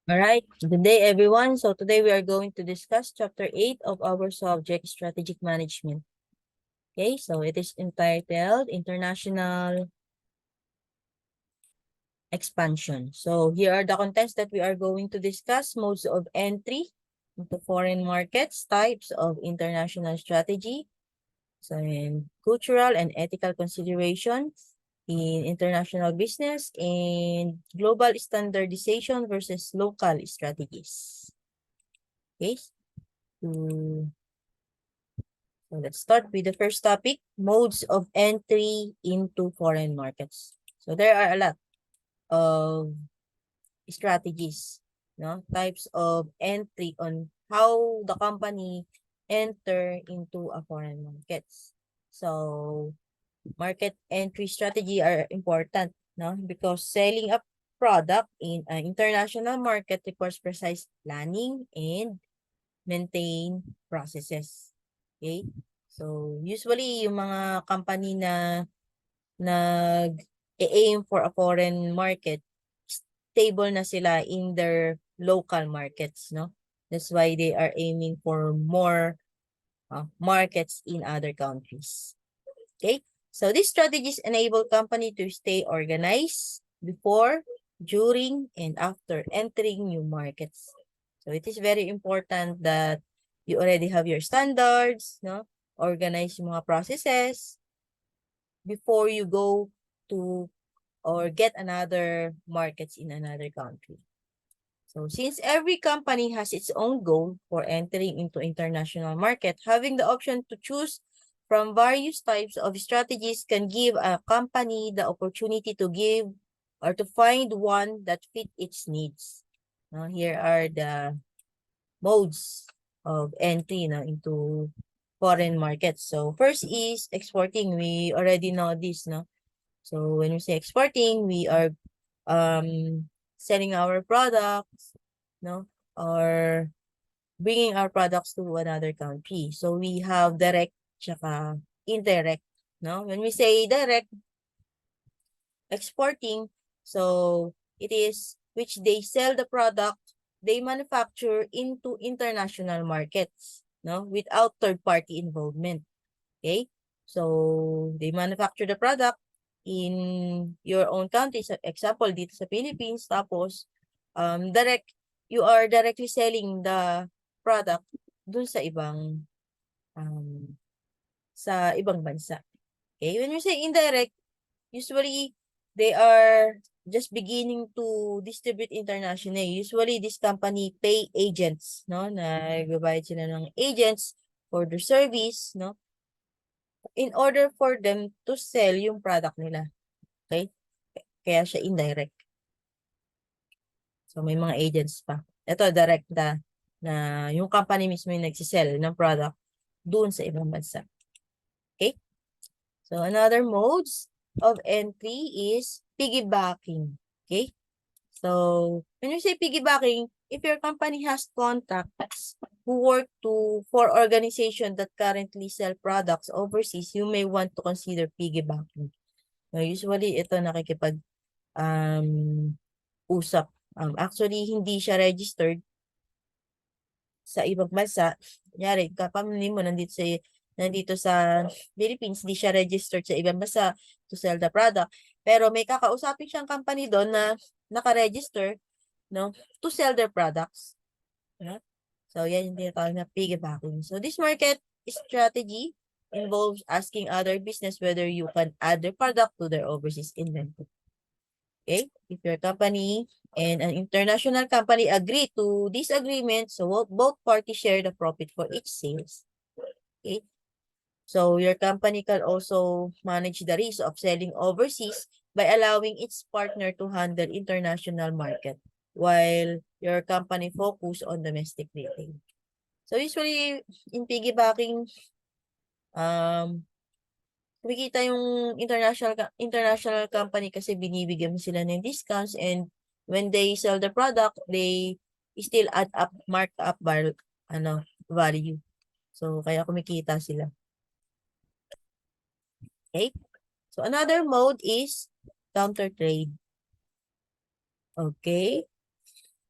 All right, good day everyone. So today we are going to discuss chapter 8 of our subject strategic management. Okay, so it is entitled International Expansion. So here are the contents that we are going to discuss: modes of entry into foreign markets, types of international strategy, so in cultural and ethical considerations in international business, and global standardization versus local strategies. Okay. So let's start with the first topic, modes of entry into foreign markets. So there are a lot of strategies, types of entry on how the company enter into a foreign markets. So market entry strategy are important, because selling a product in an international market requires precise planning and maintain processes. Okay? So, usually, yung mga company na nag-aim for a foreign market, stable na sila in their local markets, no? That's why they are aiming for more markets in other countries. Okay? So, these strategies enable company to stay organized before, during, and after entering new markets. So, it is very important that you already have your standards, no? Organize yung mga processes before you go to or get another markets in another country. So since every company has its own goal for entering into international market, having the option to choose from various types of strategies can give a company the opportunity to give or to find one that fit its needs. Now, here are the modes of entry into foreign markets. So first is exporting. We already know this, no? So when we say exporting, we are selling our products, no, or bringing our products to another country. So we have direct tsaka indirect, no? When we say direct exporting, so it is which they sell the product they manufacture into international markets, no, without third-party involvement. Okay? So they manufacture the product in your own country. So example, dito sa Philippines, tapos direct, you are directly selling the product dun sa ibang bansa. Okay? When you say indirect, usually they are just beginning to distribute internationally. Usually this company pay agents, no? Nagbabayad sila ng agents for their service, no? In order for them to sell yung product nila. Okay? Kaya siya indirect. So may mga agents pa. Ito direct na yung company mismo yung nagsisell ng product doon sa ibang bansa. Okay? So another modes of entry is piggybacking. Okay? So when you say piggybacking, if your company has contacts who work for organizations that currently sell products overseas, you may want to consider piggybacking. Now, usually ito nakikipag usap. Actually, hindi siya registered sa ibang bansa. Kunyari, kapamilya mo nandito sa Philippines, hindi siya registered sa ibang bansa to sell the product. Pero may kakausapin siyang company doon na naka-register, no, to sell their products. Yeah? So, yan yung tinatawag na piggybacking. So, this market strategy involves asking other business whether you can add their product to their overseas inventory. Okay? If your company and an international company agree to this agreement, so both parties share the profit for each sales. Okay? So your company can also manage the risk of selling overseas by allowing its partner to handle international market while your company focus on domestic retail. So usually in piggybacking, kumikita yung international company kasi binibigyan sila ng discounts, and when they sell the product, they still add up markup value. So kaya kumikita sila. Okay? So another mode is counter trade. Okay?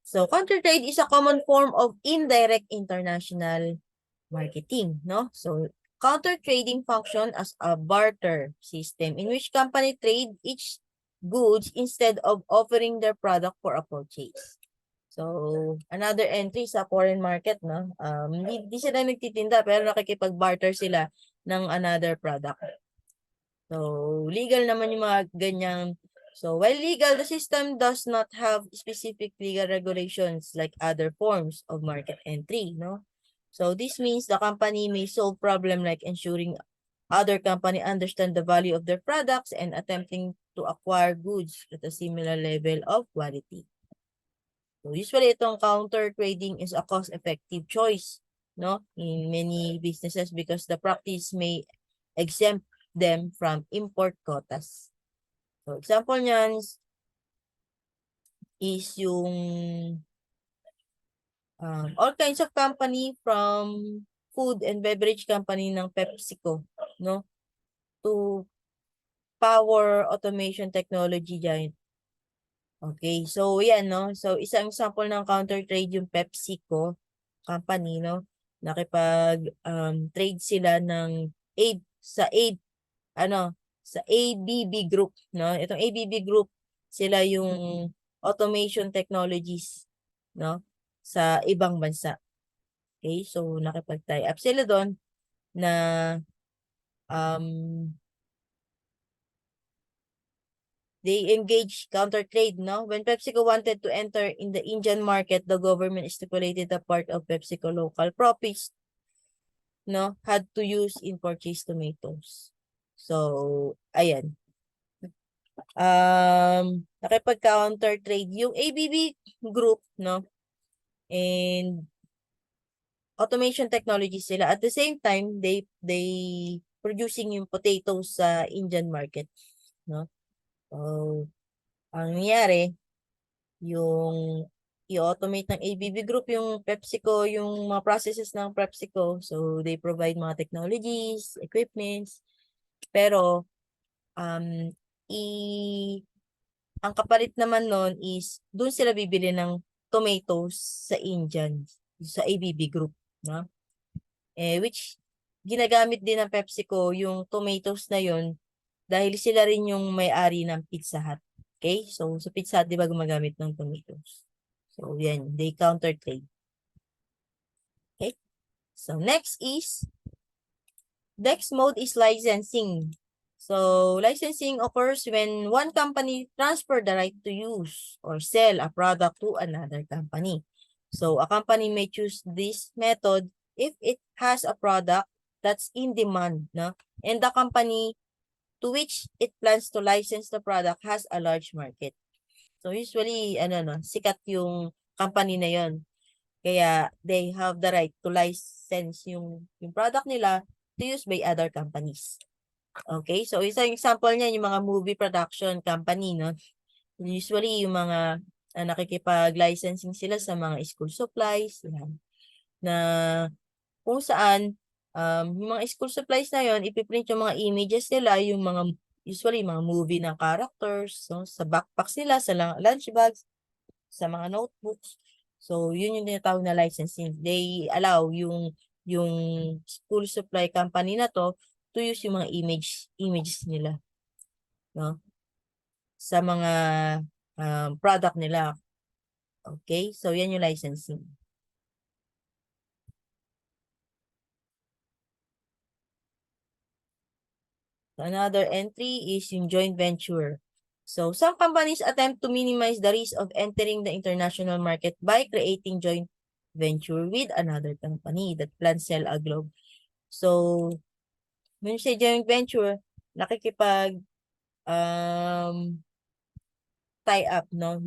So, counter trade is a common form of indirect international marketing, no? So, counter trading function as a barter system in which company trade each goods instead of offering their product for a purchase. So, another entry sa foreign market, no? Hindi sila nagtitinda pero nakikipag-barter sila ng another product. So, legal naman yung mga ganyang. So, while legal, the system does not have specific legal regulations like other forms of market entry, no? So, this means the company may solve problem like ensuring other company understand the value of their products and attempting to acquire goods at a similar level of quality. So, usually, itong counter trading is a cost-effective choice, no, in many businesses because the practice may exempt them from import quotas. So, example niyan is yung all kinds of company from food and beverage company ng PepsiCo, no, to power automation technology giant. Okay, so yan, no? So, isang example ng counter trade yung PepsiCo company, no? Trade sila ng aid sa aid, sa ABB Group, no? Itong ABB Group, sila yung automation technologies, no? Sa ibang bansa. Okay, so nakipag-tie up sila doon na um, they engage counter trade, no? When PepsiCo wanted to enter in the Indian market, the government stipulated a part of PepsiCo local profits, no, had to use in purchased tomatoes. So, ayan. Nakipag-counter trade yung ABB group, no? And automation technology sila. At the same time, they producing yung potatoes sa Indian market, no? So, ang nangyari, yung i-automate ng ABB Group yung PepsiCo, yung mga processes ng PepsiCo. So, they provide mga technologies, equipments. Pero, um, i ang kapalit naman nun is, doon sila bibili ng tomatoes sa Indian, sa ABB Group. No? Which, ginagamit din ng PepsiCo yung tomatoes na yun dahil sila rin yung may-ari ng Pizza Hut. Okay? So, sa Pizza Hut, di ba gumagamit ng tomatoes? So, yan. They counter trade. Okay? So, next mode is licensing. So, licensing occurs when one company transfer the right to use or sell a product to another company. So, a company may choose this method if it has a product that's in demand, no? And the company to which it plans to license the product has a large market. So, usually, sikat yung company na yon. Kaya, they have the right to license yung product nila to use by other companies. Okay, so isang example niyan yung mga movie production company, no? Usually yung mga nakikipag-licensing sila sa mga school supplies, yan, na kung saan yung mga school supplies na yon ipiprint yung mga images nila, yung mga usually mga movie ng characters, no? Sa backpacks nila, sa lunch bags, sa mga notebooks. So, yun yung tinatawag na licensing. They allow yung school supply company na to use yung mga images nila, no? Sa mga product nila. Okay? So, yan yung licensing. Another entry is yung joint venture. So, some companies attempt to minimize the risk of entering the international market by creating joint venture with another company that plans sell a globe. So, when you say joint venture, nakikipag tie up, no?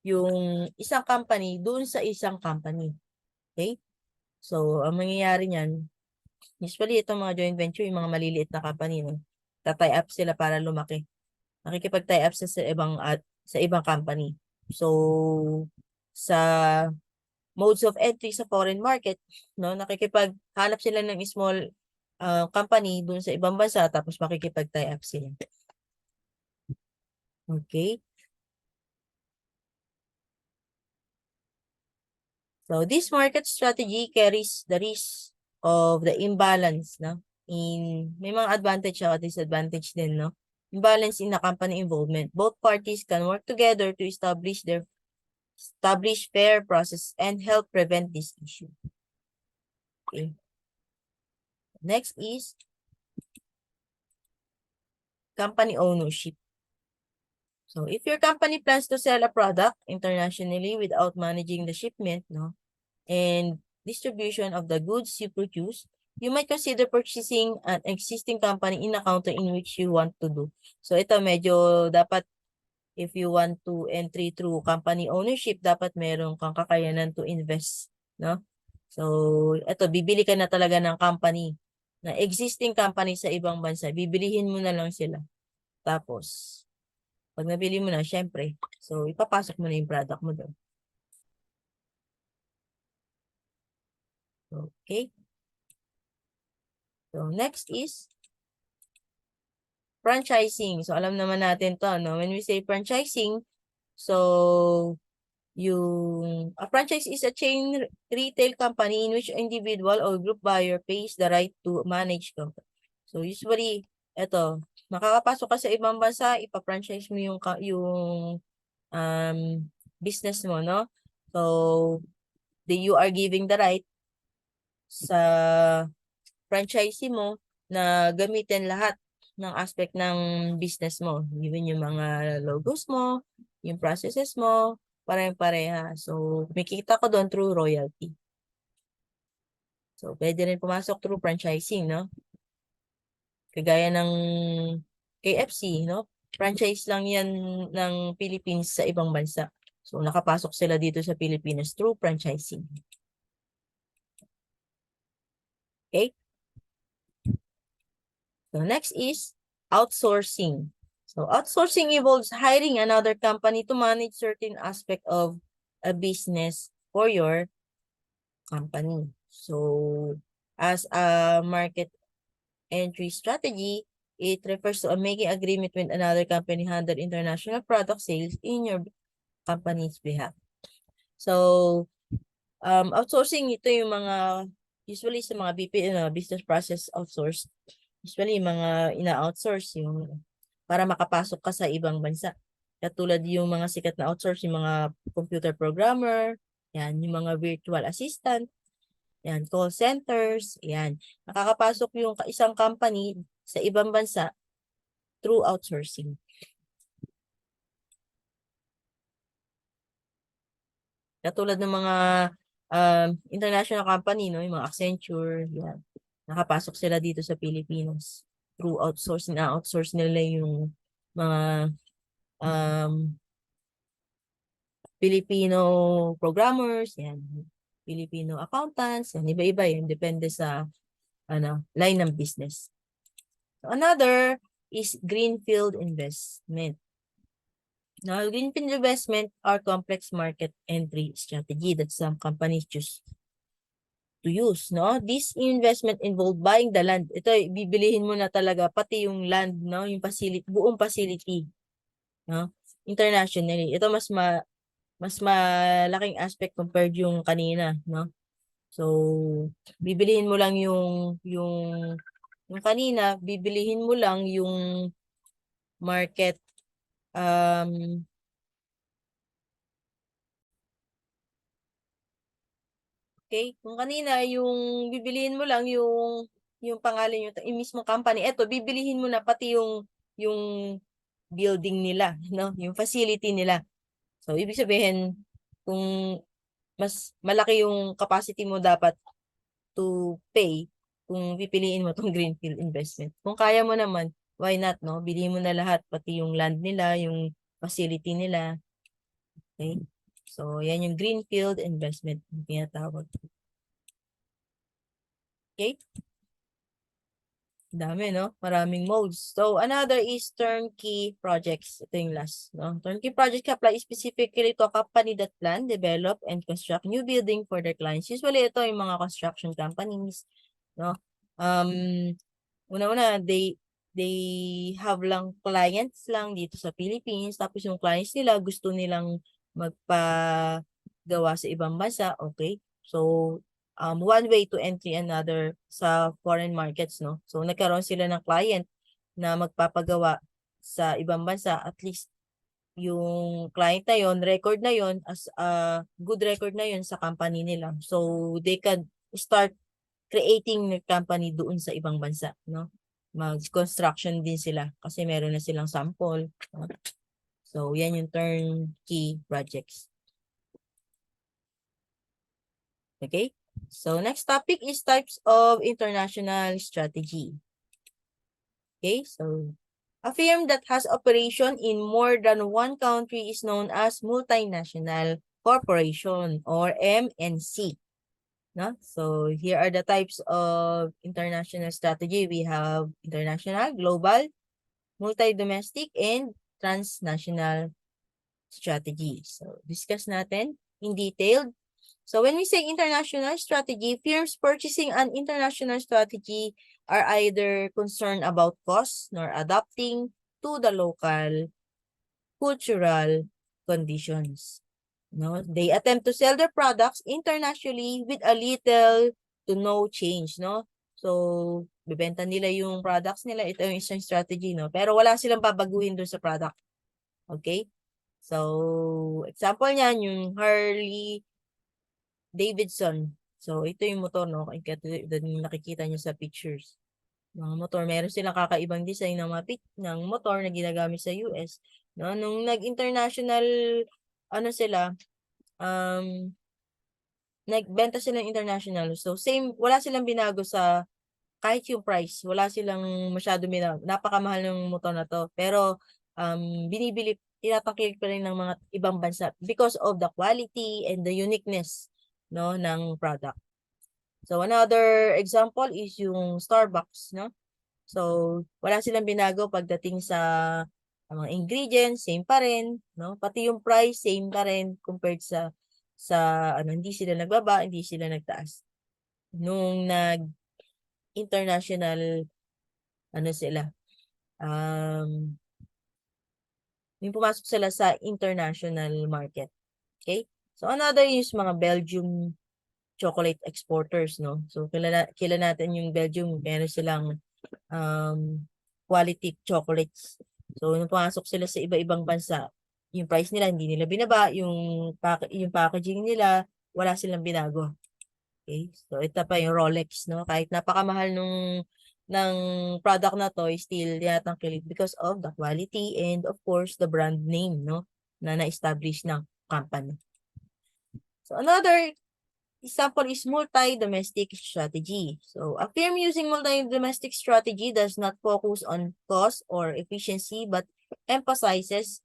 Yung isang company doon sa isang company. Okay? So, ang mangyayari niyan, usually itong mga joint venture, yung mga maliliit na company, no? Ta-tie up sila para lumaki. Nakikipag-tie up sa ibang company. So, sa modes of entry sa foreign market, no? Nakikipaghanap sila ng small company doon sa ibang bansa tapos makikipag-tie up sila. Okay? So this market strategy carries the risk of the imbalance, no? May mga advantage at disadvantage din, no? Imbalance in the company involvement. Both parties can work together to establish fair process and help prevent this issue. Okay. Next is company ownership. So if your company plans to sell a product internationally without managing the shipment, no, and distribution of the goods you produce, you might consider purchasing an existing company in a country in which you want to do. So ito medyo dapat, if you want to entry through company ownership, dapat meron kang kakayanan to invest, no? So ito, bibili ka na talaga ng company, na existing company sa ibang bansa, bibilihin mo na lang sila. Tapos, pag nabili mo na, syempre, so ipapasok mo na yung product mo doon. Okay. So next is franchising. So alam naman natin to, no? When we say franchising, so a franchise is a chain retail company in which individual or group buyer pays the right to manage company. So usually, eto, makakapasok ka sa ibang bansa, ipa-franchise mo yung business mo, no? So you are giving the right sa franchisee mo na gamitin lahat ng aspect ng business mo. Even yung mga logos mo, yung processes mo, pare-pareha. So, kumikita ko doon through royalty. So, pwede rin pumasok through franchising, no? Kagaya ng KFC, no? Franchise lang yan ng Philippines sa ibang bansa. So, nakapasok sila dito sa Pilipinas through franchising. Okay? So, next is outsourcing. So, outsourcing involves hiring another company to manage certain aspect of a business for your company. So, as a market entry strategy, it refers to a making agreement with another company handle international product sales in your company's behalf. So, outsourcing, ito yung usually sa mga business process outsource, usually yung mga ina-outsource yung para makapasok ka sa ibang bansa. Katulad yung mga sikat na outsource, yung mga computer programmer, yan, yung mga virtual assistant, yan, call centers, yan. Nakakapasok yung isang company sa ibang bansa through outsourcing. Katulad ng mga international company, no, yung mga Accenture, yan. Nakapasok sila dito sa Pilipinas through outsourcing. Na-outsource nila yung mga Filipino programmers, yan. Filipino accountants, yan. Iba-iba yan. Depende sa line ng business. So, another is greenfield investment. Now, greenfield investment are complex market entry strategy that some companies choose to use, no? This investment involve buying the land. Ito, bibilihin mo na talaga pati yung land, no? Yung facility, buong facility, no? Internationally. Ito mas malaking aspect compared yung kanina, no? So, bibilihin mo lang yung kanina, bibilihin mo lang yung market okay? Kung kanina, yung bibilihin mo lang yung pangalan yung mismo company. Eto, bibilihin mo na pati yung building nila, no? Yung facility nila. So, ibig sabihin, kung mas malaki yung capacity mo dapat to pay, kung pipiliin mo tong greenfield investment. Kung kaya mo naman, why not, no? Bilihin mo na lahat, pati yung land nila, yung facility nila. Okay? So, yan yung greenfield investment yung tinatawag. Okay? Dami, no? Maraming modes. So, another is turnkey projects. Ito yung last, no? Turnkey project apply specifically to a company that plan, develop, and construct new building for their clients. Usually, ito yung mga construction companies, no? Una-una, they have lang clients lang dito sa Philippines. Tapos yung clients nila, gusto nilang gawa sa ibang bansa, okay? So, one way to entry another sa foreign markets, no? So, nagkaroon sila ng client na magpapagawa sa ibang bansa, at least yung client na yon, record na yon as a good record na yon sa company nila. So, they can start creating the company doon sa ibang bansa, no? Mag-construction din sila kasi meron na silang sample. No? So, yan yung turnkey projects. Okay? So, next topic is types of international strategy. Okay? So, a firm that has operation in more than one country is known as multinational corporation or MNC. No? So, here are the types of international strategy. We have international, global, multi-domestic, and transnational strategy. So, discuss natin in detail. So, when we say international strategy, firms purchasing an international strategy are either concerned about cost nor adapting to the local cultural conditions. No, they attempt to sell their products internationally with a little to no change, no? So, bebenta nila yung products nila, ito yung isang strategy, no? Pero wala silang babaguhin doon sa product. Okay? So, example niyan, yung Harley Davidson. So, ito yung motor, no? Yung nakikita nyo sa pictures. Mga motor, meron silang kakaibang design ng ng motor na ginagamit sa US. No? Nung nag-international, ano sila, um, nagbenta sila ng international. So, same, wala silang binago sa kahit yung price. Wala silang masyado binago. Napakamahal ng motor na to. Pero, tinatakil pa rin ng mga ibang bansa because of the quality and the uniqueness, no, ng product. So, another example is yung Starbucks, no? So, wala silang binago pagdating sa mga ingredients, same pa rin, no? Pati yung price, same pa rin compared sa ano, hindi sila nagbaba, hindi sila nagtaas. Nung nag-international, ano sila, yung pumasok sila sa international market. Okay? So, another is mga Belgium chocolate exporters, no? So, kilala natin yung Belgium, meron silang quality chocolates. So, nung pumasok sila sa iba-ibang bansa, yung price nila, hindi nila binaba, yung packaging nila, wala silang binago. Okay? So, ito pa yung Rolex, no? Kahit napakamahal ng product na to, still tinatangkilik because of the quality and of course, the brand name, no? Na na-establish ng company. So, another example is multi-domestic strategy. So, a firm using multi-domestic strategy does not focus on cost or efficiency but emphasizes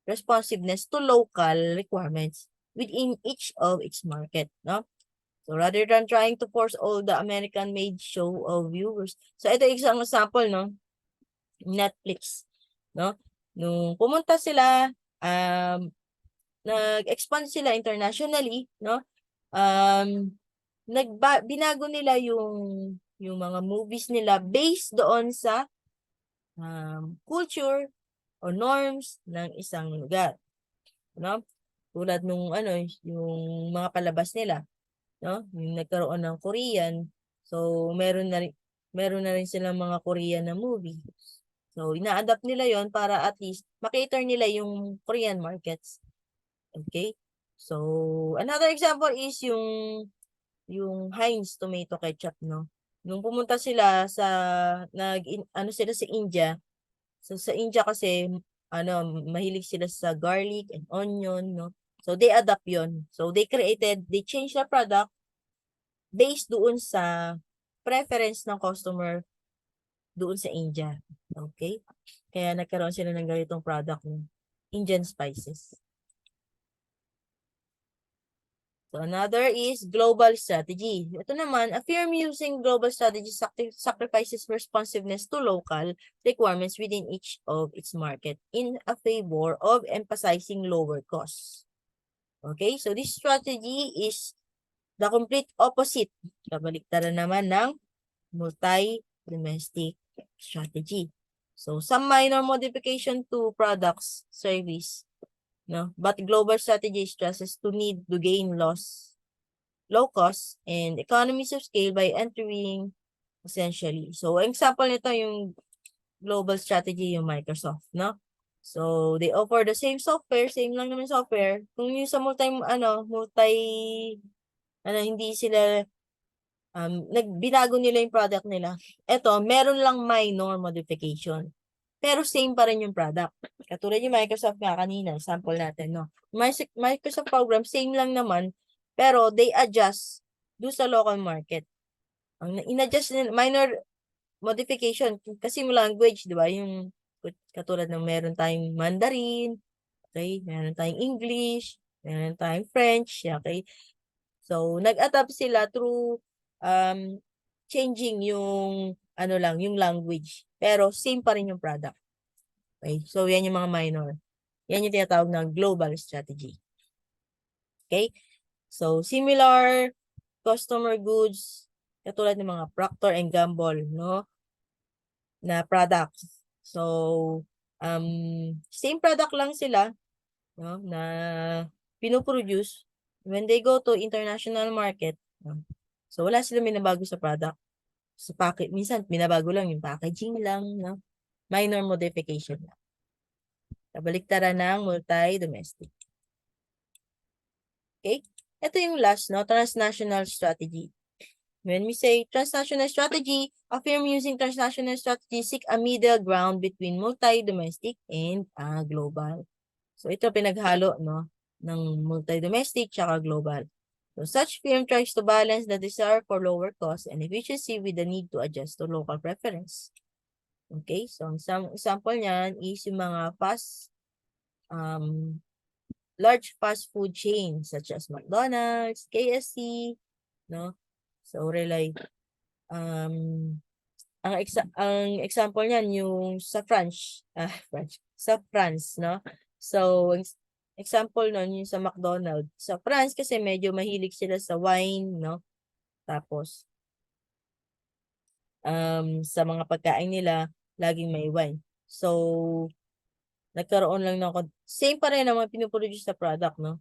responsiveness to local requirements within each of its market, no? So, rather than trying to force all the American-made show of viewers. So, ito isang example, no? Netflix, no? Nung pumunta sila, nag-expand sila internationally, no? Binago nila yung mga movies nila based doon sa culture o norms ng isang lugar, no? Tulad nung ano, yung mga palabas nila, no? Yung nagkaroon ng Korean, so meron na rin silang mga Korean na movie. So ina-adapt nila yon para at least makater nila yung Korean markets. Okay? So another example is yung Heinz tomato ketchup, no? Nung pumunta sila ano sila sa India. So sa India kasi ano, mahilig sila sa garlic and onion, no? So they adapt yon. So they changed the product based doon sa preference ng customer doon sa India. Okay? Kaya nagkaroon sila ng ganitong product ng Indian spices. So another is global strategy. Ito naman, a firm using global strategy sacrifices responsiveness to local requirements within each of its market in a favor of emphasizing lower costs. Okay, so this strategy is the complete opposite. Kabaliktaran naman ng multi-domestic strategy. So some minor modification to products, service, no? But global strategy stresses to need to gain low cost and economies of scale by entering essentially. So, example nito yung global strategy yung Microsoft, no? So, they offer the same software, same lang naman software. Kung yung sa hindi sila, binago nila yung product nila. Ito, meron lang minor modification. Pero same pa rin yung product. Katulad yung Microsoft nga kanina, sample natin, no? Microsoft program, same lang naman, pero they adjust do sa local market. Ang in-adjust nila, minor modification, kasi yung language, di ba? Yung katulad ng meron tayong Mandarin, okay? Meron tayong English, meron tayong French, okay? So, nag-adapt sila through changing yung yung language. Pero same pa rin yung product. Okay? So, yan yung mga minor. Yan yung tinatawag na global strategy. Okay? So, similar customer goods, katulad ng mga Procter and Gamble, no? Na products. So, same product lang sila, no? Na pinoproduce when they go to international market. No? So, wala silang binabago sa product. Sa package, minsan, binabago lang yung packaging lang, no? Minor modification lang. Kabaliktaran ng multi-domestic. Okay? Ito yung last, no? Transnational strategy. When we say transnational strategy, a firm using transnational strategy seek a middle ground between multi-domestic and global. So, ito pinaghalo, no? Ng multi-domestic tsaka global. So, such firm tries to balance the desire for lower cost and efficiency with the need to adjust to local preference. Okay? So, some example niyan is yung mga large fast food chains such as McDonald's, KFC, no? So, ang example niyan yung sa sa France, no? So, example nun yung sa McDonald's. Sa France kasi medyo mahilig sila sa wine, no? Tapos, sa mga pagkain nila, laging may wine. So, nagkaroon lang ng same pa rin ang mga pinoproduce sa product, no?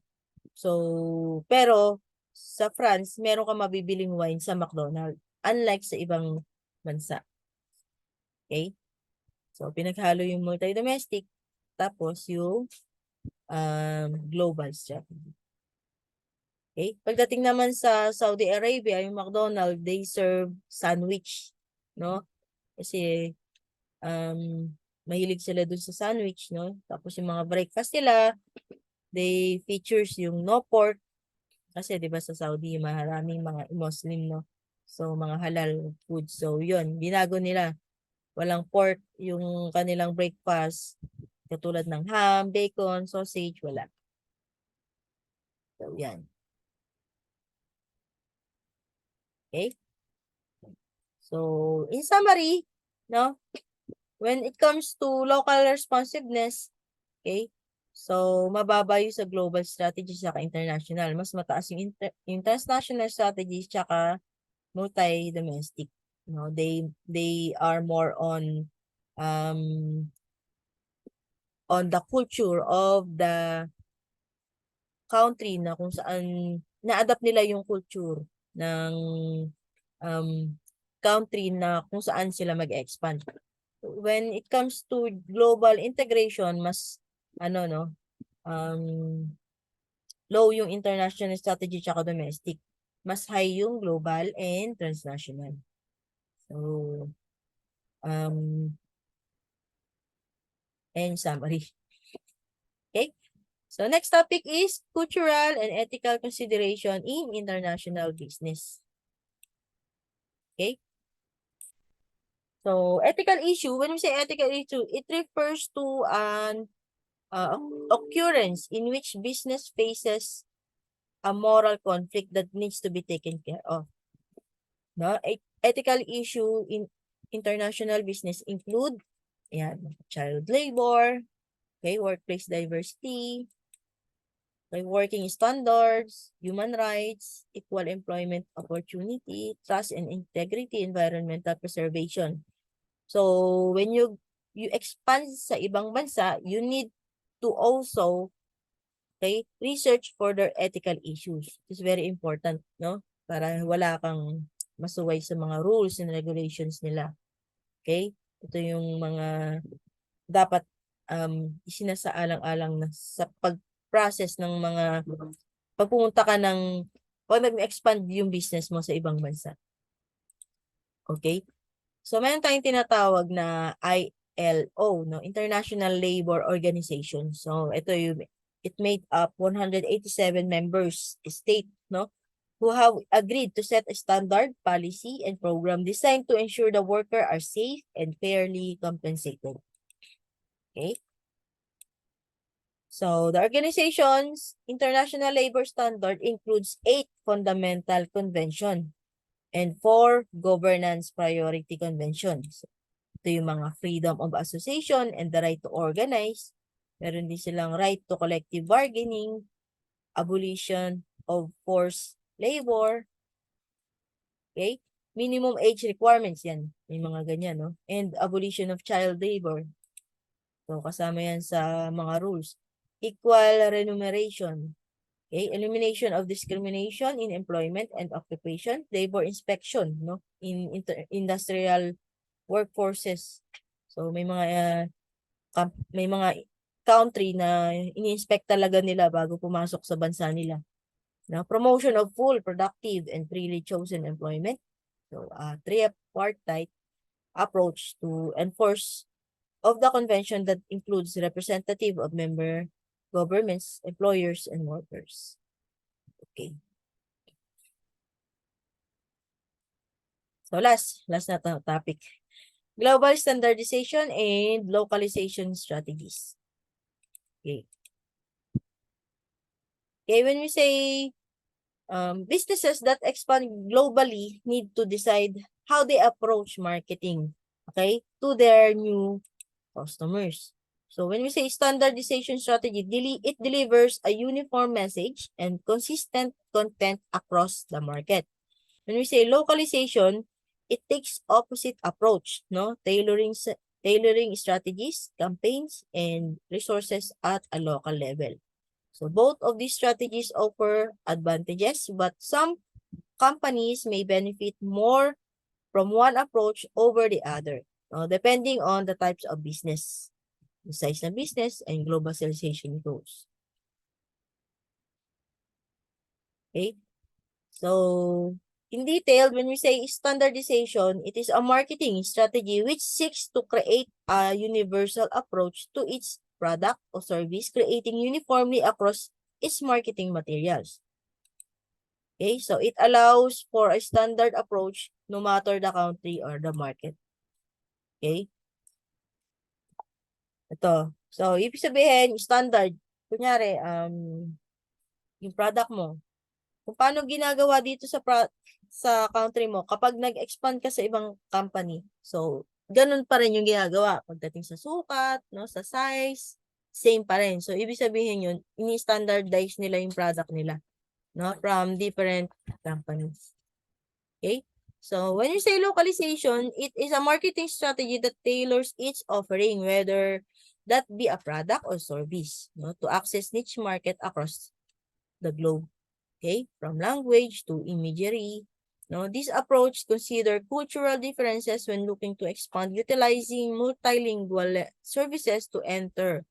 So, pero sa France, meron ka mabibiling wine sa McDonald's. Unlike sa ibang bansa. Okay? So, pinaghalo yung multi-domestic, tapos yung global strategy. Okay? Pagdating naman sa Saudi Arabia, yung McDonald's, they serve sandwich. No? Kasi, mahilig sila dun sa sandwich, no? Tapos yung mga breakfast nila, they features yung no pork. Kasi, di ba sa Saudi, maraming mga Muslim, no? So, mga halal food. So, yun, binago nila. Walang pork yung kanilang breakfast. Katulad ng ham, bacon, sausage, wala. So, yan. Okay? So, in summary, no? When it comes to local responsiveness, okay? So, mababa yung sa global strategy saka international. Mas mataas yung transnational strategy saka multi-domestic. No, they are more on the culture of the country na kung saan na-adapt nila yung culture ng country na kung saan sila mag-expand. When it comes to global integration, mas low yung international strategy tsaka domestic. Mas high yung global and transnational. So, and summary. Okay? So, next topic is cultural and ethical consideration in international business. Okay? So, ethical issue, when we say ethical issue, it refers to an occurrence in which business faces a moral conflict that needs to be taken care of. No? Ethical issue in international business include child labor, okay, workplace diversity, okay, working standards, human rights, equal employment opportunity, trust and integrity, environmental preservation. So, when you expand sa ibang bansa, you need to also Okay? Research for their ethical issues. It's very important, no? Para wala kang masuway sa mga rules and regulations nila. Okay? Ito yung mga dapat isinasaalang-alang na sa pag-process ng mga pag pumunta ka ng pag nag-expand yung business mo sa ibang bansa. Okay? So, meron tayong tinatawag na ILO, no? International Labor Organization. So, it made up 187 members state, no? Who have agreed to set a standard, policy, and program designed to ensure the worker are safe and fairly compensated. Okay? So, the organization's international labor standard includes 8 fundamental convention and 4 governance priority conventions. Ito yung mga freedom of association and the right to organize. Meron din silang right to collective bargaining, abolition of forced labor, okay? Minimum age requirements yan. May mga ganyan, no? And abolition of child labor. So, kasama yan sa mga rules. Equal remuneration. Okay? Elimination of discrimination in employment and occupation. Labor inspection, no? In industrial workforces. So, may mga country na ini-inspect talaga nila bago pumasok sa bansa nila. Now, promotion of full, productive, and freely chosen employment. So, tripartite approach to enforce of the convention that includes representative of member governments, employers, and workers. Okay. So, last na topic. Global standardization and localization strategies. Okay. Okay, when we say businesses that expand globally need to decide how they approach marketing, okay, to their new customers. So when we say standardization strategy, it delivers a uniform message and consistent content across the market. When we say localization, it takes opposite approach, no? Tailoring strategies, campaigns, and resources at a local level. So both of these strategies offer advantages, but some companies may benefit more from one approach over the other, depending on the types of business, the size of business, and globalization goals. Okay? So, in detail, when we say standardization, it is a marketing strategy which seeks to create a universal approach to its product or service, creating uniformly across its marketing materials. Okay, so it allows for a standard approach no matter the country or the market. Okay? Ito. So, ibig sabihin, standard. Kunyari, yung product mo. Kung paano ginagawa dito sa country mo, kapag nag-expand ka sa ibang company, so, ganun pa rin yung ginagawa. Pagdating sa sukat, no, sa size, same pa rin. So, ibig sabihin yun, ini-standardize nila yung product nila, no, from different companies. Okay? So, when you say localization, it is a marketing strategy that tailors each offering, whether that be a product or service, no, to access niche market across the globe. Okay? From language to imagery. No, this approach consider cultural differences when looking to expand, utilizing multilingual services to enter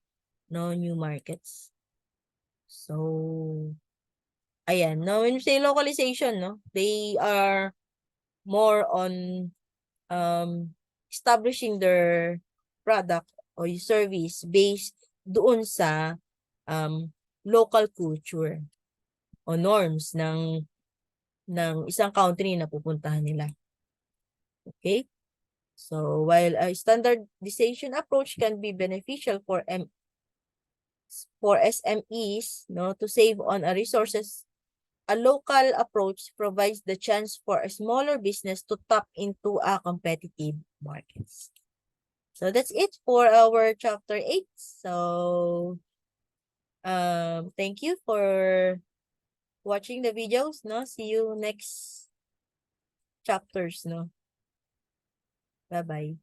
new markets. So, ayan. Now, when you say localization, no, they are more on establishing their product or service based doon sa local culture o norms ng isang country na pupuntahan nila. Okay? So, while a standardization approach can be beneficial for SMEs, no, to save on resources, a local approach provides the chance for a smaller business to tap into a competitive markets. So that's it for our chapter 8. So thank you for watching the videos, no? See you next chapters, no? Bye-bye.